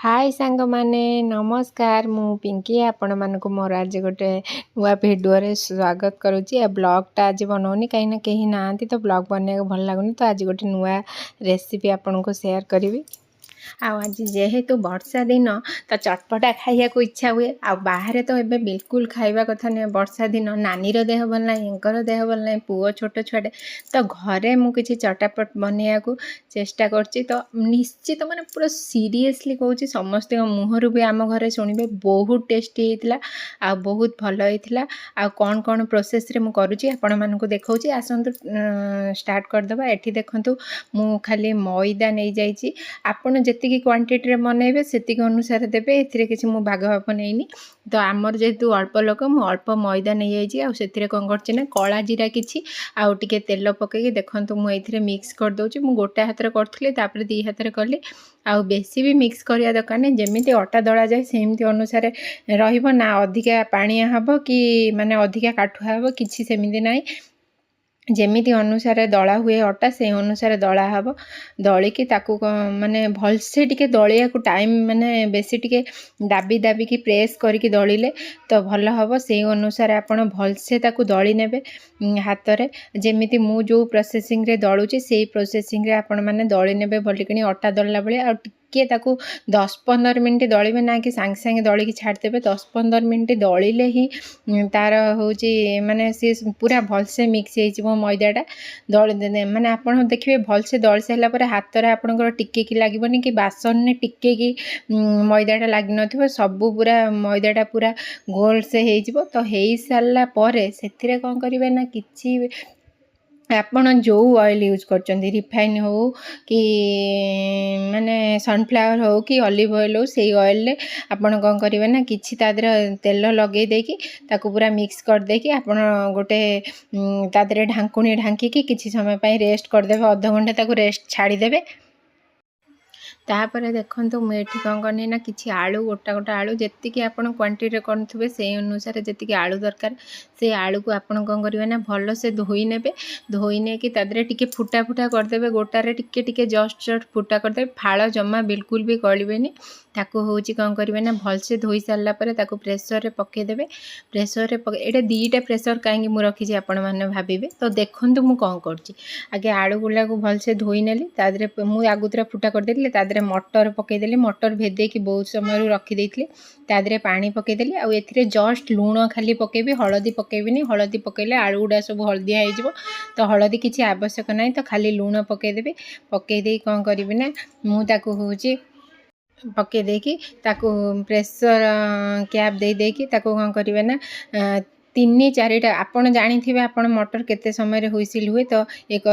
हाय सांग माने नमस्कार मु पिंकी आपण मानक मोर आज गोटे नुआ भिडियो रे स्वागत करुच्ची। ब्लॉगटा आज बनाऊनी कहीं कहीं ना तो ब्लॉग बनने भल लगुनि तो आज गोटे नुआ रेसिपी आपन को शेयर करी। आज जेहेतु वर्षा दिन तो चटपटा खाइया को इच्छा हुए आ बाहर तो एबे बिल्कुल खाइबा कथा नहीं। वर्षा दिन नानीर देह भल ना इंकर देह भल ना पुओ छोट छुआटे तो घरे मु किछि चटापट बनैया को चेष्टा करछि। तो निश्चित माने पूरा सीरियसली कहूँ समस्त मुहर भी आम घरे शुणिबे बहुत टेस्टी होता आ बहुत भल होता। आ कौन कौन प्रोसेस रे मु करूछि आपण मानकु देखौछि आसंतु स्टार्ट करदबा। एठी देखंतु मु खाली मैदा नै जाइछि आपण जेतिकी क्वांटिटी रे बनैबे सेतिकी अनुसार देबे। एथिरे किछि मु भाग भाग नैनी तो आमर जेहेतु अल्प लोक मु अल्प मैदा नै जाइछि आ सेतिरे कोन करछि ना कला जीरा किछि आ टिके तेल पकेकी देखंतु मु एथिरे मिक्स कर दउछि। मु गोटे हाथ रे करथले तापर दी हाथ रे करली आ बेसी भी मिक्स करिया दरकार नै जेमिति अटा दळा जाय सेमिति अनुसार रहिबो ना अधिका पानिया हबो कि माने अधिका काठुआ हबो किछि सेमिति नै। जेमिति अनुसार दला हुए अटा से अनुसार दला हब दलिकी ताकू माने भलसे टिके दलिया को टाइम माने बेसी टिके दाबी दाबी की प्रेस करके दलिले तो भल हब से अनुसार आपण भलसे ताकू दली नेबे हाथ रे। जेमिति मु जो प्रोसेसिंग रे दलुची से प्रोसेसिंग रे आपण माने दली नेबे भलिकनी अटा दलला बेले आ टिके ताकू 10-15 मिनिट दलिबे ना कि सांग सांग दली की छाड़ देबे। 10-15 मिनिट दलिले ही तार होची माने से पूरा भलसे मिक्स हो मैदाटा दली दे माने आपण देखिए भलसे दली सारा पर हाथ रे आपनकर टिके की लागबनी कि बासन ने टिके की मैदाटा लाग नथिबो सबु पूरा मैदाटा पूरा गोल से हेजिबो। तो हेई सारला परे सेथिरे कोन करिवे ना किछि आपण जो ऑयल यूज करचंदी रिफाइन हो कि माने सनफ्लावर हो कि ऑलिव ऑयल हो से ऑयल ले आपण कोन करिवे ना किछि तादर तेल लगे देकी ताकू पूरा मिक्स कर देकी आपण गोटे तादरे ढांकुनी ढांकी की किछि समय पय रेस्ट कर देबे आधा घंटा ताकू रेस्ट छाड़ी देबे। तापर देखंतु मु एठी कोन करनी ना किछि आलू गोटा गोटा आलू जेतिकी आपण क्वांटिटी रे करथुबे से अनुसार जेतिकी आलू दरकार से आलू को आपण कोन करिवे ना भलो से धोई नेबे। धोई ने कि तादरे टिके फुटा फुटा कर देबे गोटा रे टिके टिके जस्ट जस्ट फुटा कर देबे फाळ जम्मा बिल्कुल भी गळिबेनी। ताकू होची कोन करिवे ना भल से धोई सारला परे ताकू प्रेशर रे पके देबे। प्रेशर रे एटा दीटा प्रेशर कांगी मु रखी जे आपण माने भाबिबे। तो देखंतु मु कोन करची आगे आलू गुला को भल से धोई नेली तादरे मु आगुतरा फुटा कर देली तादरे मटर पके देली मटर भेदे की बहुत समय रखी देइथली तादरे पानी पके देली आ एथिरे जस्ट लूण खाली पकेबी हळदी पकेबिनी हळदी पकेले आलू गुडा सब हळदिया हे जिवो तो हळदी किछि आवश्यक नाही तो खाली लूण पके देबे। पके देई कोन करिबे ना मु ताकू होची पके देकी ताकू प्रेशर कैप दे देकी ताकू कोन करिवे ना 3-4टा आपण जानी थिबे आपण मटर केते समय रे हुइसिल हुए तो एक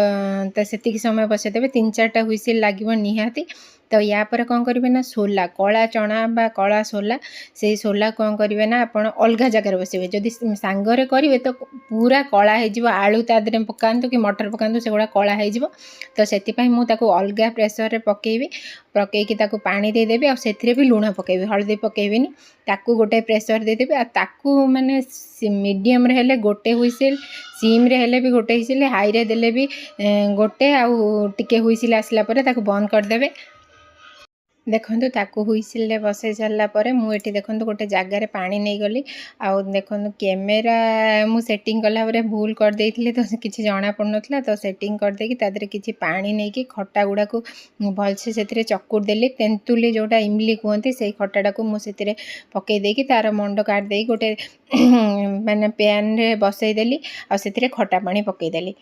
तो सेतिकी समय बसे देबे 3-4टा हुइसिल लागिवो निहाती। तो या पर कौन करिवे ना सोला कला चना बा कला सोला से सोला कौन करिवे ना आपण अलगा जगह बसेबे। जदि सांगरे करिवे तो पूरा कला हे जिवो आलू तादरे पकांतु कि मटर पकांतु सेगुडा कला हे जिवो। तो सेति पई मु ताको अलगा प्रेशर रे पकेबी पकेकी ताको पानी दे देबे आ सेथिरे भी लूण पकेबी हळदी पकेबिनी ताकू गोटे प्रेशर दे देबे आ ताकू माने मीडियम रे हेले गोटे हुइसिल सिम रे हेले भी गोटे हुइसिल हाई रे देले भी गोटे आ टिके हुइसिल आसला परे ताकू बंद कर देबे। देखंतु ताकू हुइसिल रे बसै सारला परे मु एठी देखंतु गोटे जागा रे पानी नै गली आ देखंतु कैमरा मु सेटिंग कला परे भूल कर देइथिले तो किछि जाना पड़नथला तो सेटिंग कर देकी तादरे किछि पानी नै की खट्टा गुडा को भल से सेतिरे चक्कुर देली तेंतुली जोटा इमली कहंती सेही खट्टाडा को मु सेतिरे पके देकी तार मंड काट देई गोटे माने पैन रे बसै देली आ सेतिरे खट्टा पानी पके देली।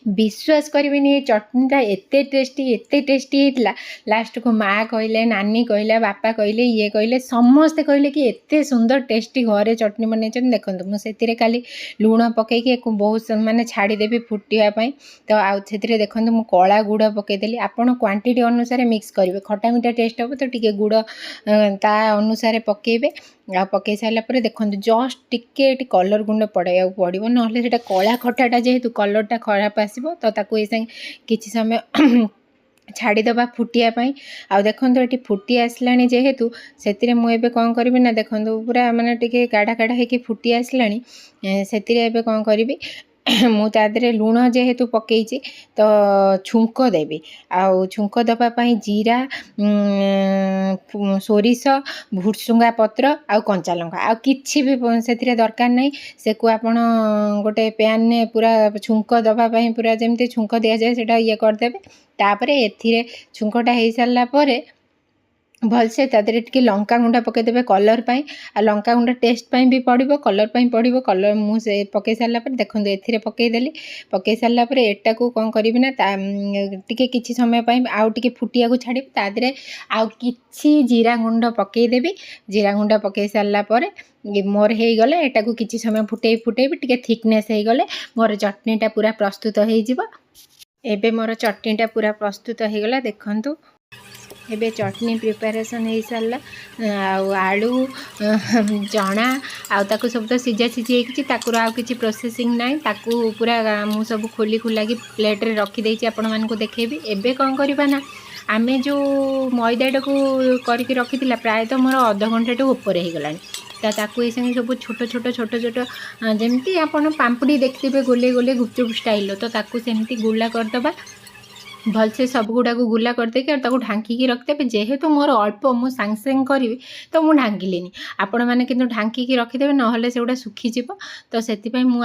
विश्वास करिवेनी ये चटनीटा एते टेस्टी हेतला लास्ट को माँ कहले नानी कहला बापा कहले ये कहले समस्ते कहले कि एते सुंदर टेस्टी घरे चटनी बनैछन। देखंतु मु सेतिरे खाली लूण पकेकी एको बहुत माने छाड़ी देबी फुटिया पई तो आ सेतिरे देखंतु मु कला गुड़ पके देली आपण क्वांटिटी अनुसार मिक्स करिवे खट्टा मीठा टेस्ट हो तो टिके गुड़ ता अनुसार पकेबे आ पके सारा पर देखंतु जस्ट टिके कलर गुंड पड़ाया पड़ो ना कला खट्टाटा जेहेतु कलरटा खराब आसो तो ताकू ए किछि समय छाड़ीदबा फुटिया पाई आ देखंतु एटी फुटी आसलानी जेहेतु सेतिरे मु एबे कोन करबी ना देखंतु पूरा माने टिके गाढ़ा गाढ़ा हेकी फुटी आसलानी सेतिरे एबे कोन करबी मु तादरे लूण जेहेतु पकेइछि तो छुंक देबी आ छुंक दबा पई जीरा सोरिष भुसुंगा पत्र आउ कंचा लंका आउ किछि भी से दरकार नहीं से को आपण गोटे पैन ने पूरा छुंक दवापाई पूरा जमती छुंक दि जाए से ये करदेवे तापर ए छुंकटा हो सारा पर भलसे तादेरे टिके लंका गुंडा पकईदेवे कलर पाई आ लंका गुंडा टेस्ट पाई भी पड़ो कलर पाई पड़ो कलर मुझे पकई सारा पर देखो ए पकईदेली पकई सारा पर एटा को कौन करी ना टिके किछि समय पाई आउ टिके फुटिया को छाड़ी तादेरे आउ किछि जीरा गुंड पकईदेवी जीरा गुंडा पकई सारा पर मोर हो गले एटा को किछि समय फुटे टिके थिकनेस हो गले मोर चटनीटा पूरा प्रस्तुत हो एबे मोर चटनीटा पूरा प्रस्तुत हो गला देखंतु एबे चटनी प्रिपरेशन हो सारा आलू चना आउ सब तो सीझा सीझी होती आउ किसी प्रोसेसिंग ना ताकू पूरा मु सब खोली खुला कि प्लेट रे रखी आपण मानक देखेबी एबे कौन करबा ना आमे जो मैदाटा को करके रखी प्रायतः मोर अध घंटे ऊपर हो गलानी ताकू ये संगे सब छोट छोट छोट छोट जमती आपण पाम्पुड़ी देखते गोले गोले गुपचुप स्टाइल तो ताकू सेमती गुला करदबा भलसे सब गुड़ा को गुला करदे ढांकी रखिदे जेहेतु मोर अल्प मु सांग सांग करी तो मुझे ढांकिली आपण मैंने कि ढांकी रखिदे ना से गुड़ा सुखीज तो से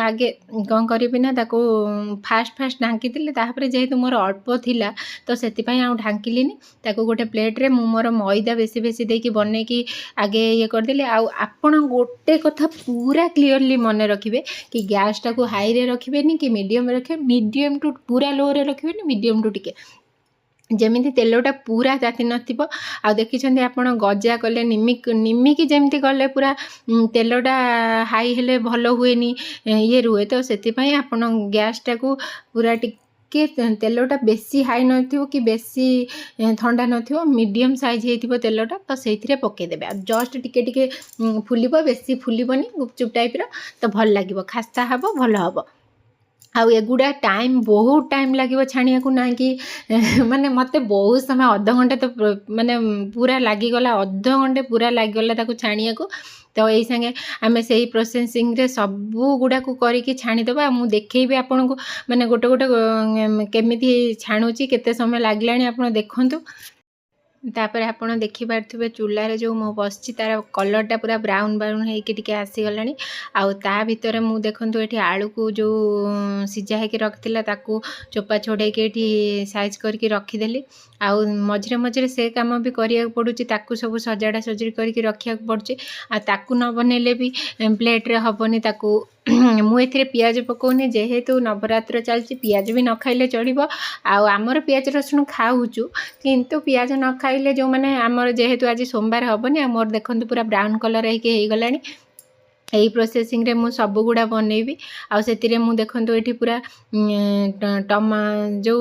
आगे कौन करी ना फास्ट फास्ट ढांकी जेहेतु मोर अल्प थिला तो से ढांकिली गोटे प्लेट रे मु मोर मैदा बेसी बेसी देकी बनई कि आगे ये करदेली आपण गोटे कथा पूरा क्लीयरली मन रखिए कि गैस टाक हाई रे रखिए कि मीडियम रखिए मीडियम टू पूरा लो रे रखिए मीडियम टू टिके जमी तेलटा पूरा ताती नथिबो आ देखिछन्ती आपण गजा कले निमिकी जमती कले पूरा तेलटा हाई हेले भल हुएनी ये रुए तो सेतिपई आपण गैस टाकू पूरा टिके तेलटा बेसी हाई नथिबो कि बेसी ठंडा नथिबो मीडियम साइज हेतिबो तेलटा तो सेथिरे पके देबे आ जस्ट टिके टिके फुलिबो बेसी फुलिबोनी गुपचुप टाइप रो तो भल लागिबो खास्ता हबो भल हबो आउ एगुड़ा टाइम बहुत टाइम लगे छाणिया को ना कि माने मते बहुत समय अध घंटे तो माने पूरा लगिगला अध घंटे पूरा लगिगला छाणिया को तो यही संगे आम से प्रोसेसिंग रे सबू गुड़ा को करके छाणीदेवा मुझे देखी आपन को माने गोटे गोटे केमिति छाणुची केते समय लागलानी आपण देखंतु तापर आपण देखि पारथिबे चूल्हारे जो मो बसची तार कलरटा पूरा ब्राउन ब्राउन होइके टिके आसीगलानी आउ ता भितर मु देखंतु एठी आलू को जो सिझा होइके रखिथिला ताकू चोपा छोड़ेके एठी साइज करके रखिदेली आउ मझिरे मझिरे से काम भी करिया पड़ुची ताकू सब सजाड़ा सजड़ी करके रखिया पड़ुची आ ताकू न बनेले भी प्लेट रे हबनी ताकू मुझे पियाज पकाउनी जेहेतु नवरात्र चलती पियाज भी न खाइले चढ़ो आमर पियाज रसुण खाऊचु किंतु पियाज न खाइले जो मैंने आमर जेहेतु आज सोमवार हेनी मोर देखते पूरा ब्राउन कलर हो गलानी यही प्रोसेसिंग रे मु सब गुड़ा बनैबी आ से मु देखंतु एठी पूरा टमा जो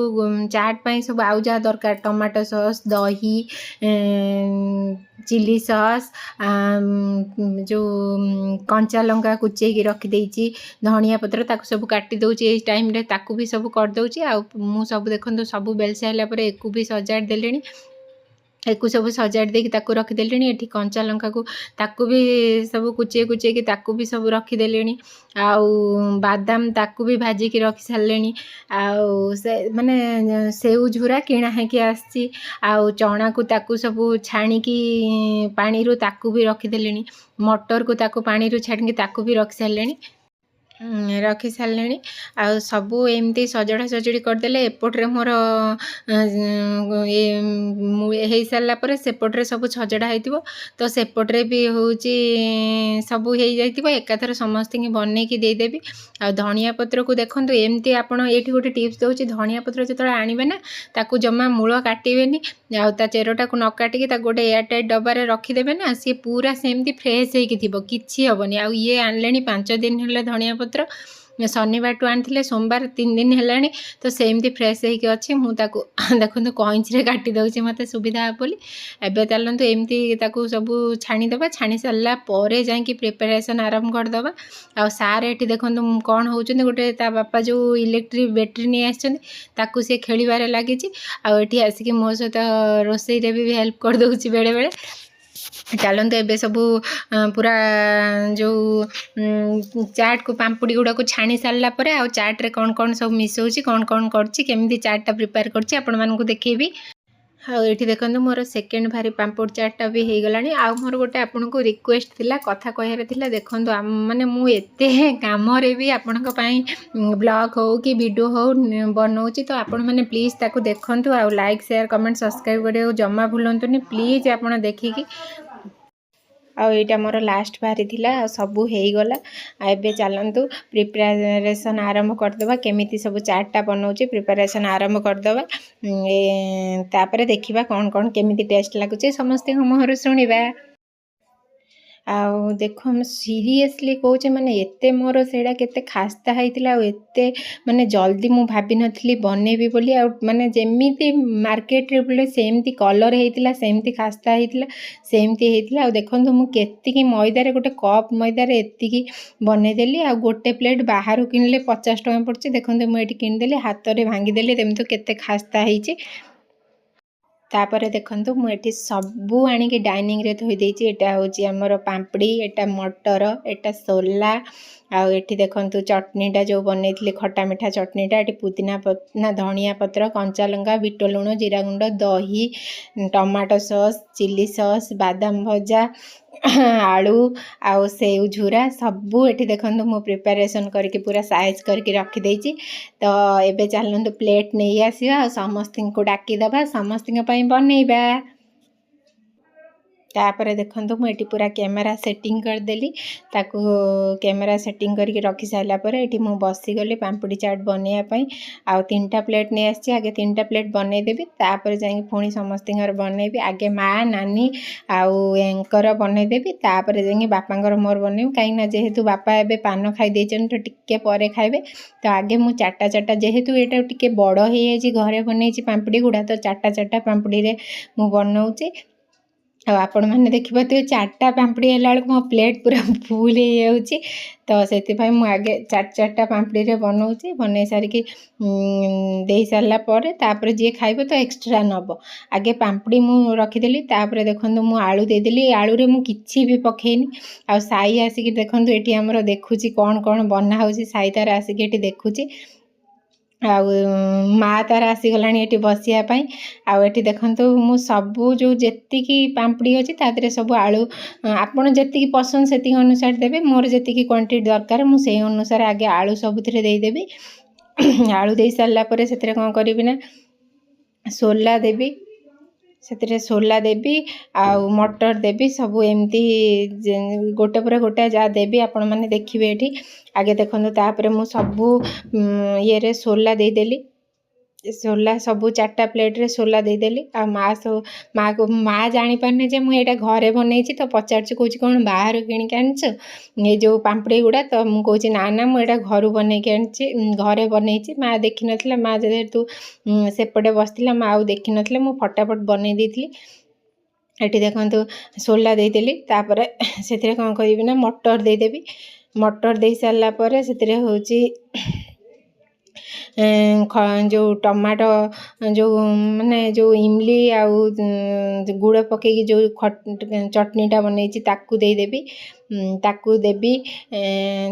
चाट पाई सब आउ जा दरकार टमाटो सॉस दही चिली सॉस जो कंचा लंका कुचेकी रखी देइची धनिया पत्र ताकू सब काटी दउची ए टाइम रे ताकू भी सब कर दउची आ मु सब देखंतु सब बेल साइला पर एकू भी सजाड़ देलेनी एक सब सजाड़ देकी ताकू रखिदेली एठी कंचा लंका को ताकू भी सब कुचे कुचे की ताकू भी सब रखिदेली आउ बादाम ताकू भी भाजिकी रखी सारे आउ से माने सेउ झुरा किणा है आसी आउ चना को ताकू सब छाणिकी पानी रू ताकू भी रखिदेली मटर को ताकू पानी रू छाणिकी ताकू भी रखी सारे रखी सारे आ सबू एमती सजड़ा सजड़ी करदेले एपट्रे मोर हो सारापर सेपट्रे सब सजड़ा हो तो सेपट्रे भी हूँ सब हो एकाथर समस्त बनई की देदेवी आ धनिया पत्र को देखो एमती आपड़ ये गोटे टिप्स दूसरी धनिया पत्र जो आने ना ताकू जमा मूल काटेनि आ चेरटा को न काटिकी गोटे एयरटाइट डबारे रखिदेवे ना सी पूरा सेमती फ्रेश हो कि हेनी आ ये आनले 5 दिन है धनिया पत्र शनिवार टू आनी सोमवार 3 दिन है तो सेमती फ्रेश होगी अच्छी मुझे देखो कईची काटी दूसरी मत सुविधा बोली एवं चलते एमती सब छाणीदे छाणी सारा पर जा प्रिपेरेसन आरंभ करदे आ सार ये देखो कौन हो गोटे बापा जो इलेक्ट्रिक बैटेरी नहीं आसो सी खेल लगी आठी आसिक मो सहित रोसई भी हेल्प कर दूसरी बेले बेले चलते एबे सब पूरा जो चाट को पाम्पुड़ी गुड़ा को छाणी सारा पर आ चाट रे कौन कौन सब मिसौची कौन कौन करची केमिति चाट टा प्रिपेयर करची आपण मानकु देखेबी ଆଉ ଏଠି ଦେଖନ୍ତୁ ମୋର ସେକେଣ୍ଡ ଭାରି ପାମ୍ପଡ଼ ଚାଟ୍ଟା ବି ହେଇଗଲାଣି। ଆଉ ମୋର ଗୋଟେ ଆପଣଙ୍କୁ ରିକ୍ୱେଷ୍ଟ ଥିଲା, କଥା କହିବାର ଥିଲା। ଦେଖନ୍ତୁ ମାନେ ମୁଁ ଏତେ କାମରେ ବି ଆପଣଙ୍କ ପାଇଁ ବ୍ଲଗ୍ ହଉ କି ଭିଡ଼ିଓ ହଉ ବନଉଛି, ତ ଆପଣମାନେ ପ୍ଲିଜ୍ ତାକୁ ଦେଖନ୍ତୁ। ଆଉ ଲାଇକ୍ ସେୟାର କମେଣ୍ଟ ସବସ୍କ୍ରାଇବ୍ କରିବାକୁ ଜମା ଭୁଲନ୍ତୁନି ପ୍ଲିଜ୍ ଆପଣ ଦେଖିକି। ଆଉ ଏଇଟା ମୋର ଲାଷ୍ଟ ଭାରି ଥିଲା, ଆଉ ସବୁ ହେଇଗଲା। ଆଉ ଏବେ ଚାଲନ୍ତୁ ପ୍ରିପାରେସନ୍ ଆରମ୍ଭ କରିଦେବା। କେମିତି ସବୁ ଚାଟ୍ଟା ବନାଉଛି ପ୍ରିପାରେସନ୍ ଆରମ୍ଭ କରିଦେବା। ତାପରେ ଦେଖିବା କ'ଣ କ'ଣ କେମିତି ଟେଷ୍ଟ ଲାଗୁଛି ସମସ୍ତଙ୍କ ମୁହଁରୁ ଶୁଣିବା। ଆଉ ଦେଖ ମୁଁ ସିରିୟସଲି କହୁଛି, ମାନେ ଏତେ ମୋର ସେଇଟା କେତେ ଖାସ୍ତା ହେଇଥିଲା। ଆଉ ଏତେ ମାନେ ଜଲ୍ଦି ମୁଁ ଭାବିନଥିଲି ବନେଇବି ବୋଲି। ଆଉ ମାନେ ଯେମିତି ମାର୍କେଟରେ ବୋଲେ ସେମିତି କଲର୍ ହେଇଥିଲା, ସେମିତି ଖାସ୍ତା ହେଇଥିଲା, ସେମିତି ହେଇଥିଲା। ଆଉ ଦେଖନ୍ତୁ ମୁଁ କେତିକି ମଇଦାରେ, ଗୋଟେ କପ୍ ମଇଦାରେ ଏତିକି ବନେଇଦେଲି। ଆଉ ଗୋଟେ ପ୍ଲେଟ୍ ବାହାରୁ କିଣିଲେ 50 ଟଙ୍କା ପଡ଼ୁଛି। ଦେଖନ୍ତୁ ମୁଁ ଏଠି କିଣିଦେଲି, ହାତରେ ଭାଙ୍ଗିଦେଲି, ଯେମିତି କେତେ ଖାସ୍ତା ହେଇଛି। ତାପରେ ଦେଖନ୍ତୁ ମୁଁ ଏଠି ସବୁ ଆଣିକି ଡାଇନିଂରେ ଥୋଇ ଦେଇଛି। ଏଟା ହେଉଛି ଆମର ପାମ୍ପଡ଼ି, ଏଟା ମଟର, ଏଟା ସୋଲା। ଆଉ ଏଠି ଦେଖନ୍ତୁ ଚଟଣିଟା ଯେଉଁ ବନେଇଥିଲି, ଖଟା ମିଠା ଚଟଣିଟା। ଏଠି ପୁଦିନା ଧନିଆ ପତ୍ର, କଞ୍ଚା ଲଙ୍କା, ବିଟ ଲୁଣ, ଜିରା ଗୁଣ୍ଡ, ଦହି, ଟମାଟୋ ସସ୍, ଚିଲି ସସ୍, ବାଦାମ ଭଜା, ଆଳୁ ଆଉ ସେଉ ଝୁରା ସବୁ ଏଠି ଦେଖନ୍ତୁ ମୁଁ ପ୍ରିପାରେସନ୍ କରିକି ପୁରା ସାଇଜ୍ କରିକି ରଖିଦେଇଛି। ତ ଏବେ ଚାଲନ୍ତୁ ପ୍ଲେଟ୍ ନେଇ ଆସିବା, ଆଉ ସମସ୍ତଙ୍କୁ ଡାକିଦେବା, ସମସ୍ତଙ୍କ ପାଇଁ ବନେଇବା। ତାପରେ ଦେଖନ୍ତୁ ମୁଁ ଏଠି ପୁରା କ୍ୟାମେରା ସେଟିଂ କରିଦେଲି। ତାକୁ କ୍ୟାମେରା ସେଟିଂ କରିକି ରଖି ସାରିଲା ପରେ ଏଠି ମୁଁ ବସିଗଲି ପାମ୍ପୁଡ଼ି ଚାଟ୍ ବନେଇବା ପାଇଁ। ଆଉ 3ଟା ପ୍ଲେଟ୍ ନେଇ ଆସିଛି। ଆଗେ 3ଟା ପ୍ଲେଟ୍ ବନେଇଦେବି, ତାପରେ ଯାଇକି ପୁଣି ସମସ୍ତଙ୍କର ବନେଇବି। ଆଗେ ମା, ନାନୀ ଆଉ ୟାଙ୍କର ବନେଇଦେବି, ତାପରେ ଯାଇକି ବାପାଙ୍କର ମୋର ବନେଇବି। କାହିଁକିନା ଯେହେତୁ ବାପା ଏବେ ପାନ ଖାଇ ଦେଇଛନ୍ତି, ତ ଟିକେ ପରେ ଖାଇବେ। ତ ଆଗେ ମୁଁ ଚାରିଟା ଯେହେତୁ ଏଇଟା ଟିକେ ବଡ଼ ହେଇଯାଇଛି, ଘରେ ବନେଇଛି ପାମ୍ପୁଡ଼ି ଗୁଡ଼ା, ତ ଚାରିଟା ପାମ୍ପୁଡ଼ିରେ ମୁଁ ବନଉଛି। ଆଉ ଆପଣମାନେ ଦେଖିପାରୁଥିବେ 4ଟା ପାମ୍ପୁଡ଼ି ହେଲା ବେଳକୁ ମୋ ପ୍ଲେଟ୍ ପୁରା ଫୁଲ୍ ହେଇଯାଉଛି। ତ ସେଥିପାଇଁ ମୁଁ ଆଗେ 4ଟା ପାମ୍ପୁଡ଼ିରେ ବନଉଛି। ବନେଇ ସାରିକି ଦେଇ ସାରିଲା ପରେ ତାପରେ ଯିଏ ଖାଇବ ତ ଏକ୍ସଟ୍ରା ନେବ। ଆଗେ ପାମ୍ପୁଡ଼ି ମୁଁ ରଖିଦେଲି, ତାପରେ ଦେଖନ୍ତୁ ମୁଁ ଆଳୁ ଦେଇଦେଲି। ଆଳୁରେ ମୁଁ କିଛି ବି ପକେଇନି। ଆଉ ସାଇ ଆସିକି ଦେଖନ୍ତୁ ଏଠି ଆମର ଦେଖୁଛି କ'ଣ କ'ଣ ବନା ହେଉଛି। ସାଇ ତାର ଆସିକି ଏଠି ଦେଖୁଛି। ଆଉ ମା ତାର ଆସିଗଲାଣି ଏଠି ବସିବା ପାଇଁ। ଆଉ ଏଠି ଦେଖନ୍ତୁ ମୁଁ ସବୁ ଯେଉଁ ଯେତିକି ପାମ୍ପୁଡ଼ି ଅଛି ତା ଦେହରେ ସବୁ ଆଳୁ, ଆପଣ ଯେତିକି ପସନ୍ଦ ସେତିକି ଅନୁସାରେ ଦେବେ। ମୋର ଯେତିକି କ୍ୱାଣ୍ଟିଟି ଦରକାର ମୁଁ ସେଇ ଅନୁସାରେ ଆଗେ ଆଳୁ ସବୁଥିରେ ଦେଇଦେବି। ଆଳୁ ଦେଇ ସାରିଲା ପରେ ସେଥିରେ କ'ଣ କରିବି ନା ସୋଲା ଦେବି, ସେଥିରେ ସୋଲା ଦେବି, ଆଉ ମଟର ଦେବି। ସବୁ ଏମିତି ଗୋଟେ ପରେ ଗୋଟେ ଯାହା ଦେବି ଆପଣମାନେ ଦେଖିବେ ଏଠି। ଆଗେ ଦେଖନ୍ତୁ ତାପରେ ମୁଁ ସବୁ ଇଏରେ ସୋଲା ଦେଇଦେଲି। ସୋଲା ସବୁ 4ଟା ପ୍ଲେଟ୍ରେ ସୋଲା ଦେଇଦେଲି। ଆଉ ମା ଜାଣିପାରୁନି ଯେ ମୁଁ ଏଇଟା ଘରେ ବନେଇଛି, ତ ପଚାରୁଛି, କହୁଛି କ'ଣ ବାହାରୁ କିଣିକି ଆଣିଛୁ ଏଇ ଯେଉଁ ପାମ୍ପୁଡ଼ି ଗୁଡ଼ା? ତ ମୁଁ କହୁଛି ନା ମୁଁ ଏଇଟା ଘରୁ ବନେଇକି ଆଣିଛି, ଘରେ ବନେଇଛି। ମା ଦେଖିନଥିଲା, ମା ଯେହେତୁ ସେପଟେ ବସିଥିଲା, ମା ଆଉ ଦେଖିନଥିଲେ, ମୁଁ ଫଟାଫଟ ବନେଇ ଦେଇଥିଲି। ଏଠି ଦେଖନ୍ତୁ ସୋଲା ଦେଇଦେଲି, ତାପରେ ସେଥିରେ କ'ଣ କରିବି ନା ମଟର ଦେଇଦେବି। ମଟର ଦେଇ ସାରିଲା ପରେ ସେଥିରେ ହେଉଛି ଯେଉଁ ଟମାଟୋ, ଯେଉଁ ମାନେ ଯେଉଁ ଇମଲି ଆଉ ଗୁଡ଼ ପକେଇକି ଯେଉଁ ଚଟଣିଟା ବନେଇଛି ତାକୁ ଦେଇଦେବି। ତାକୁ ଦେବି।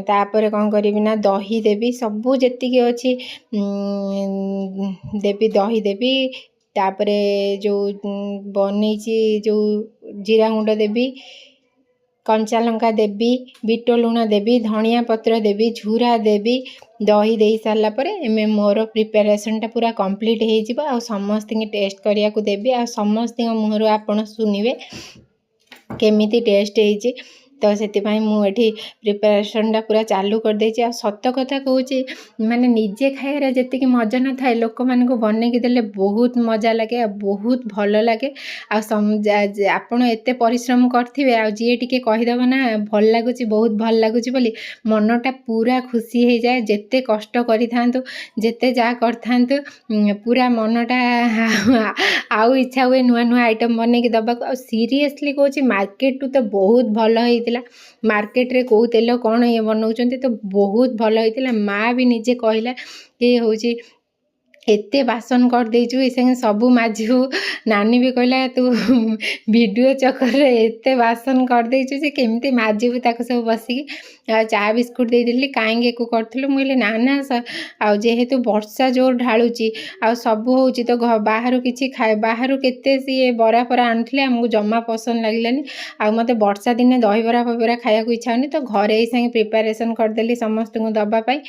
ତାପରେ କ'ଣ କରିବି ନା ଦହି ଦେବି। ସବୁ ଯେତିକି ଅଛି ଦେବି, ଦହି ଦେବି। ତାପରେ ଯେଉଁ ବନେଇଛି ଯେଉଁ ଜିରା ଗୁଣ୍ଡ ଦେବି, କଞ୍ଚା ଲଙ୍କା ଦେବି, ବିଟ ଲୁଣ ଦେବି, ଧନିଆ ପତ୍ର ଦେବି, ଝୁରା ଦେବି। ଦହି ଦେଇ ସାରିଲା ପରେ ଏବେ ମୋର ପ୍ରିପାରେସନ୍ଟା ପୁରା କମ୍ପ୍ଲିଟ୍ ହେଇଯିବ। ଆଉ ସମସ୍ତଙ୍କୁ ଟେଷ୍ଟ କରିବାକୁ ଦେବି। ଆଉ ସମସ୍ତଙ୍କ ମୁହଁରୁ ଆପଣ ଶୁଣିବେ କେମିତି ଟେଷ୍ଟ ହେଇଛି। ତ ସେଥିପାଇଁ ମୁଁ ଏଠି ପ୍ରିପାରେସନ୍ଟା ପୁରା ଚାଲୁ କରିଦେଇଛି। ଆଉ ସତ କଥା କହୁଛି, ମାନେ ନିଜେ ଖାଇବାରେ ଯେତିକି ମଜା ନଥାଏ, ଲୋକମାନଙ୍କୁ ବନେଇକି ଦେଲେ ବହୁତ ମଜା ଲାଗେ, ଆଉ ବହୁତ ଭଲ ଲାଗେ। ଆଉ ଆପଣ ଏତେ ପରିଶ୍ରମ କରିଥିବେ, ଆଉ ଯିଏ ଟିକେ କହିଦେବ ନା ଭଲ ଲାଗୁଛି, ବହୁତ ଭଲ ଲାଗୁଛି ବୋଲି, ମନଟା ପୁରା ଖୁସି ହେଇଯାଏ। ଯେତେ କଷ୍ଟ କରିଥାନ୍ତୁ, ଯେତେ ଯାହା କରିଥାନ୍ତୁ, ପୁରା ମନଟା ଆଉ ଇଚ୍ଛା ହୁଏ ନୂଆ ନୂଆ ଆଇଟମ୍ ବନେଇକି ଦେବାକୁ। ଆଉ ସିରିୟସଲି କହୁଛି, ମାର୍କେଟରୁ ତ ବହୁତ ଭଲ ହେଇଥିଲା। ମାର୍କେଟରେ କେଉଁ ତେଲ କ'ଣ ଇଏ ବନାଉଛନ୍ତି, ତ ବହୁତ ଭଲ ହେଇଥିଲା। ମା ବି ନିଜେ କହିଲା କି ହେଉଛି एते बासन कर देइछु ए संगे सबु माजिबु नानी भी कहला तू वीडियो चक्कर रे एते बासन कर देइछु जे केमती माजिबु ताको सब बसी चा बिस्कुट दे देली काहेंगे को करथलु मुइले ना ना आ जेहेतु वर्षा जोर ढाळुची आ सबु होउची तो बाहरु किछि खाए बाहरु केते सी बरा फरा आनथले हमकु जम्मा पसंद लागलानी आ मते वर्षा दिने दही बरा फबरा खाया को इच्छा होनी तो घरे संगे प्रिपरेशन कर देली समस्त को दबा पाई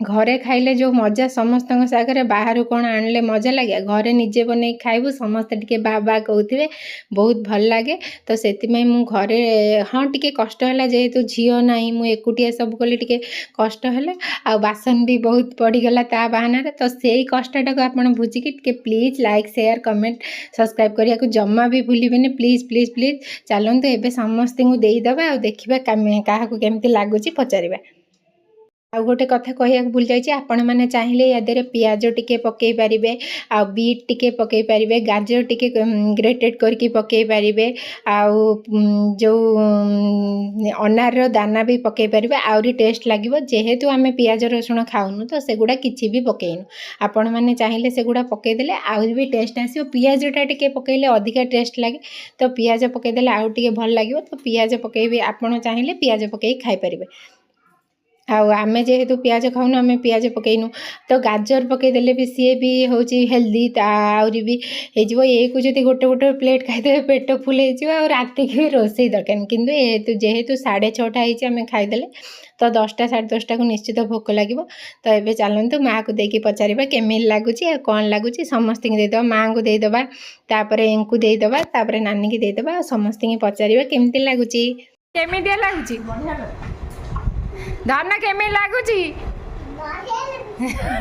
घरे खाइले जो मजा समस्त सागर बाहर कौन आणले मजा लगे घरे निजे बन खाइबू समस्ते टिके बाबा कहते बहुत भल लगे तो से घरे हाँ टिके कष्ट है जेहेतु झील ना मुझे एकुटिया सब कली टिके कष्ट है आ बासन भी बहुत पड़गला ता बहाना तो से कष्टा को आप बुझिकी टिके please like share comment subscribe करने को जमा भी भूलिए प्लीज प्लीज प्लीज चलते एवं समस्त को देदेबा आ देखा क्या केमती लगुच पचार आ गोटे कथा कहया भूल जाइए आपण मैंने चाहिए यादे पियाज टिके पकई पारे आ बीट टिके पकई पारे गाजर टिके ग्रेटेड करके पकई पारे जो अनार दाना भी पकई पारे आहरी टेस्ट लगे जेहेतु आम पियाज रसुण खाऊनु तो सेगुड़ा किसी भी पकईनु आपण मैंने चाहिए सेगुड़ा पकईदे आहरी भी टेस्ट आसो पियाजटा टिके पकईले अधिका टेस्ट लगे तो पियाज पकईदे आउ टिके भल लगे तो पियाज पकईबे आपड़ चाहिए पियाज पकई खाई पारे आमे जेहेतु पियाज खाऊनु आमे पियाज पकईनु तो गाजर पकईदे भी सी भी हूँ हेल्दी आहरी भी हो एक जब गोटे गोटे प्लेट खाईदे पेट फुल हो राति की रोसे दरकार कि जेहेतु 6:30 आम खाईदे तो 10टा 10:30 को निश्चित भोक लगे तो ये चलतु माँ को देकी पचार केमी लगुच कौन लगुच समस्त देदेबा माँ को देदेबा तापर इनको देदेबा तापर नानी की देदेबा समस्त पचार केमती लगुच केमितिया लगुच धन केमी लगुच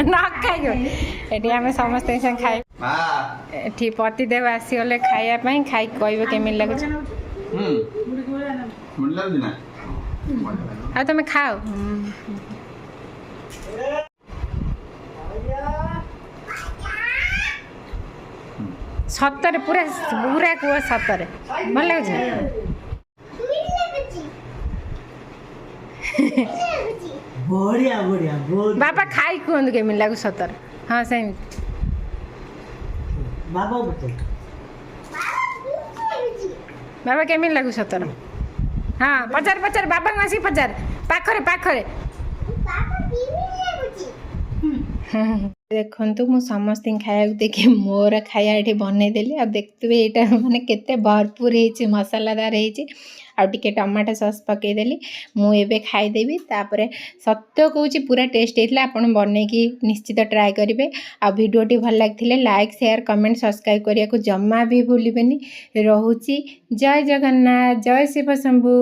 न खाई आम समस्त खाई पतिदेव आसीगले खायापाई खाई कह केमी लगुच आ तुम खाओ सतरे पूरा पूरा कह सतरे भल लगुच बढ़िया बढ़िया बाबा खाई कहतु केमी लगु सतर हाँ से बाबा बाबा केमी लगु सतर हाँ पचार पचार बाबा आसी पचार पाखरे पाखरे देखु मु समस्त खाया देखी मोर खाया ये बनईदेली आ देखते यहाँ माने केते भरपूर हो मसालादार होटे टमाटो सॉस पकईदेली मुझे खाईदेवी तापर सत्य कहूँ पूरा टेस्ट होता है आपड़ बनईकी निश्चित ट्राए करेंगे आ भिडियोटी भल लगी लाइक शेयर कमेंट सब्सक्राइब करने को जमा भी भूलिबेनी रोची जय जगन्नाथ जय Shiv Shambhu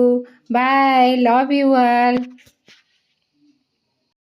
bye love you all.